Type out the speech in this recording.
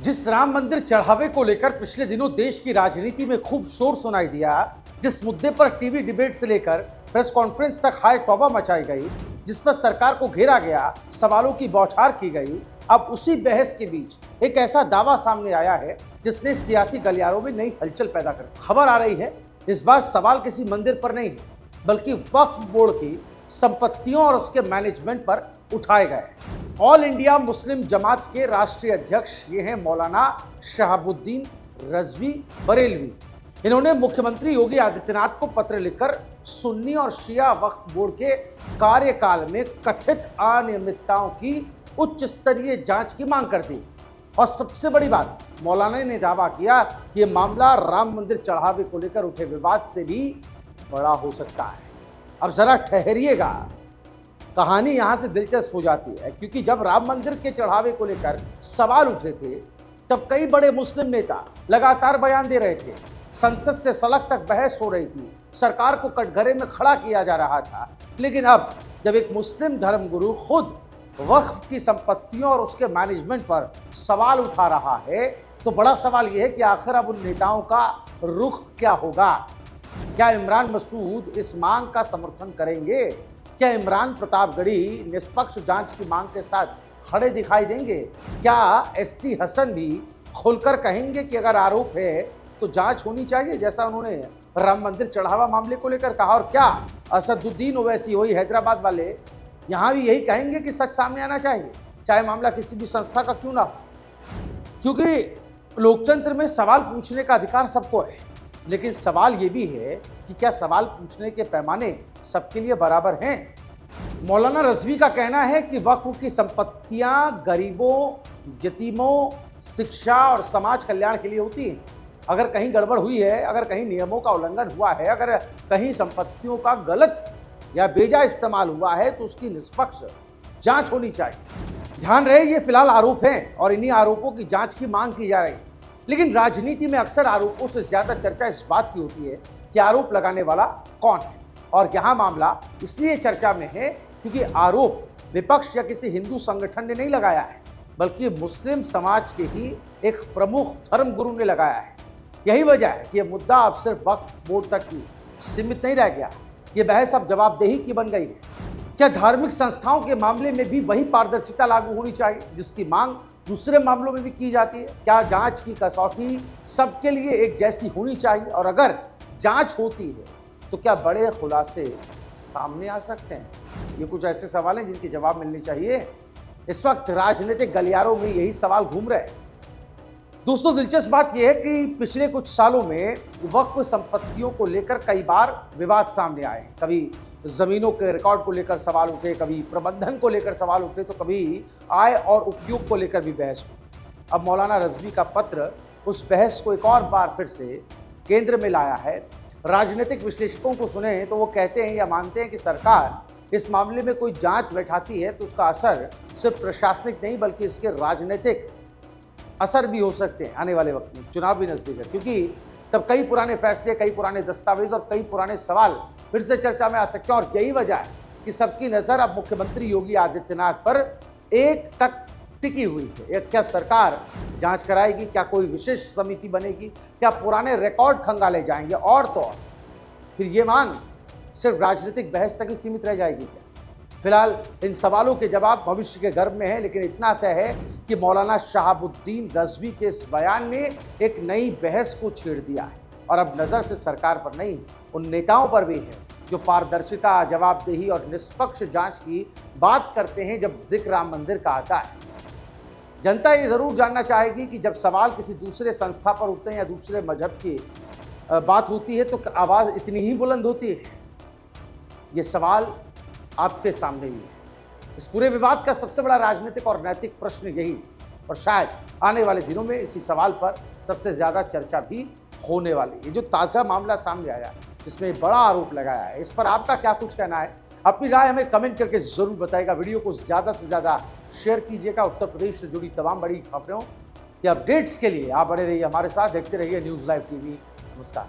जिस राम मंदिर चढ़ावे को लेकर पिछले दिनों देश की राजनीति में खूब शोर सुनाई दिया, जिस मुद्दे पर टीवी डिबेट से लेकर प्रेस कॉन्फ्रेंस तक हाय तौबा मचाई गई, जिस पर सरकार को घेरा गया, सवालों की बौछार की गई, अब उसी बहस के बीच एक ऐसा दावा सामने आया है जिसने सियासी गलियारों में नई हलचल पैदा कर खबर आ रही है। इस बार सवाल किसी मंदिर पर नहीं है, बल्कि वक्फ बोर्ड की संपत्तियों और उसके मैनेजमेंट पर उठाए गए। ऑल इंडिया मुस्लिम जमात के राष्ट्रीय अध्यक्ष ये हैं मौलाना शहाबुद्दीन रजवी बरेलवी। इन्होंने मुख्यमंत्री योगी आदित्यनाथ को पत्र लिखकर सुन्नी और शिया वक्फ बोर्ड के कार्यकाल में कथित अनियमितताओं की उच्च स्तरीय जांच की मांग कर दी। और सबसे बड़ी बात, मौलाना ने दावा किया कि यह मामला राम मंदिर चढ़ावे को लेकर उठे विवाद से भी बड़ा हो सकता है। अब जरा ठहरिएगा, कहानी यहां से दिलचस्प हो जाती है, क्योंकि जब राम मंदिर के चढ़ावे को लेकर सवाल उठे थे तब कई बड़े मुस्लिम नेता लगातार बयान दे रहे थे, संसद से सड़क तक बहस हो रही थी, सरकार को कटघरे में खड़ा किया जा रहा था। लेकिन अब जब एक मुस्लिम धर्मगुरु खुद वक्फ की संपत्तियों और उसके मैनेजमेंट पर सवाल उठा रहा है, तो बड़ा सवाल यह है कि आखिर अब उन नेताओं का रुख क्या होगा। क्या इमरान मसूद इस मांग का समर्थन करेंगे? क्या इमरान प्रतापगढ़ी निष्पक्ष जांच की मांग के साथ खड़े दिखाई देंगे? क्या एसटी हसन भी खुलकर कहेंगे कि अगर आरोप है तो जांच होनी चाहिए, जैसा उन्होंने राम मंदिर चढ़ावा मामले को लेकर कहा? और क्या असदुद्दीन ओवैसी वही हैदराबाद वाले यहाँ भी यही कहेंगे कि सच सामने आना चाहिए, चाहे मामला किसी भी संस्था का क्यों ना हो? क्योंकि लोकतंत्र में सवाल पूछने का अधिकार सबको है, लेकिन सवाल ये भी है कि क्या सवाल पूछने के पैमाने सबके लिए बराबर हैं? मौलाना रजवी का कहना है कि वक्फ की संपत्तियां गरीबों, यतीमों, शिक्षा और समाज कल्याण के लिए होती हैं। अगर कहीं गड़बड़ हुई है, अगर कहीं नियमों का उल्लंघन हुआ है, अगर कहीं संपत्तियों का गलत या बेजा इस्तेमाल हुआ है, तो उसकी निष्पक्ष जांच होनी चाहिए। ध्यान रहे, ये फिलहाल आरोप हैं और इन्हीं आरोपों की जांच की मांग की जा रही है। लेकिन राजनीति में अक्सर आरोपों से ज्यादा चर्चा इस बात की होती है कि आरोप लगाने वाला कौन है। और यहां मामला इसलिए चर्चा में है क्योंकि आरोप विपक्ष या किसी हिंदू संगठन ने नहीं लगाया है, बल्कि मुस्लिम समाज के ही एक प्रमुख धर्मगुरु ने लगाया है। यही वजह है कि यह मुद्दा अब सिर्फ वक्फ बोर्ड तक ही सीमित नहीं रह गया। ये बहस अब जवाबदेही की बन गई है। क्या धार्मिक संस्थाओं के मामले में भी वही पारदर्शिता लागू होनी चाहिए जिसकी मांग दूसरे मामलों में भी की जाती है? क्या जांच की कसौटी सबके लिए एक जैसी होनी चाहिए? और अगर जांच होती है तो क्या बड़े खुलासे सामने आ सकते हैं? ये कुछ ऐसे सवाल हैं जिनके जवाब मिलने चाहिए। इस वक्त राजनीतिक गलियारों में यही सवाल घूम रहे हैं। दोस्तों, दिलचस्प बात यह है कि पिछले कुछ सालों में वक्फ संपत्तियों को लेकर कई बार विवाद सामने आए। कभी जमीनों के रिकॉर्ड को लेकर सवाल उठे, कभी प्रबंधन को लेकर सवाल उठे, तो कभी आय और उपयोग को लेकर भी बहस हुई। अब मौलाना रजवी का पत्र उस बहस को एक और बार फिर से केंद्र में लाया है। राजनीतिक विश्लेषकों को सुने तो वो कहते हैं या मानते हैं कि सरकार इस मामले में कोई जांच बैठाती है तो उसका असर सिर्फ प्रशासनिक नहीं, बल्कि इसके राजनीतिक असर भी हो सकते हैं। आने वाले वक्त में चुनाव भी नजदीक है, क्योंकि तब कई पुराने फैसले, कई पुराने दस्तावेज और कई पुराने सवाल फिर से चर्चा में आ सकते हैं। और यही वजह है कि सबकी नजर अब मुख्यमंत्री योगी आदित्यनाथ पर एक टक टिकी हुई है। क्या सरकार जांच कराएगी? क्या कोई विशेष समिति बनेगी? क्या पुराने रिकॉर्ड खंगाले जाएंगे? और तो और फिर ये मांग सिर्फ राजनीतिक बहस तक ही सीमित रह जाएगी क्या? फिलहाल इन सवालों के जवाब भविष्य के गर्भ में है, लेकिन इतना तय है कि मौलाना शहाबुद्दीन रजवी के इस बयान ने एक नई बहस को छेड़ दिया है। और अब नजर सिर्फ सरकार पर नहीं, उन नेताओं पर भी है जो पारदर्शिता, जवाबदेही और निष्पक्ष जांच की बात करते हैं जब जिक्र राम मंदिर का आता है। जनता ये जरूर जानना चाहेगी कि जब सवाल किसी दूसरे संस्था पर उठते हैं या दूसरे मजहब की बात होती है तो आवाज इतनी ही बुलंद होती है। ये सवाल आपके सामने ही है। इस पूरे विवाद का सबसे बड़ा राजनीतिक और नैतिक प्रश्न यही है, और शायद आने वाले दिनों में इसी सवाल पर सबसे ज्यादा चर्चा भी होने वाली है। जो ताज़ा मामला सामने आया जिसमें बड़ा आरोप लगाया है, इस पर आपका क्या कुछ कहना है? अपनी राय हमें कमेंट करके जरूर बताएगा। वीडियो को ज़्यादा से ज़्यादा शेयर कीजिएगा। उत्तर प्रदेश से जुड़ी तमाम बड़ी खबरों के अपडेट्स के लिए आप बने रहिए हमारे साथ, देखते रहिए न्यूज़ लाइव टीवी। नमस्कार।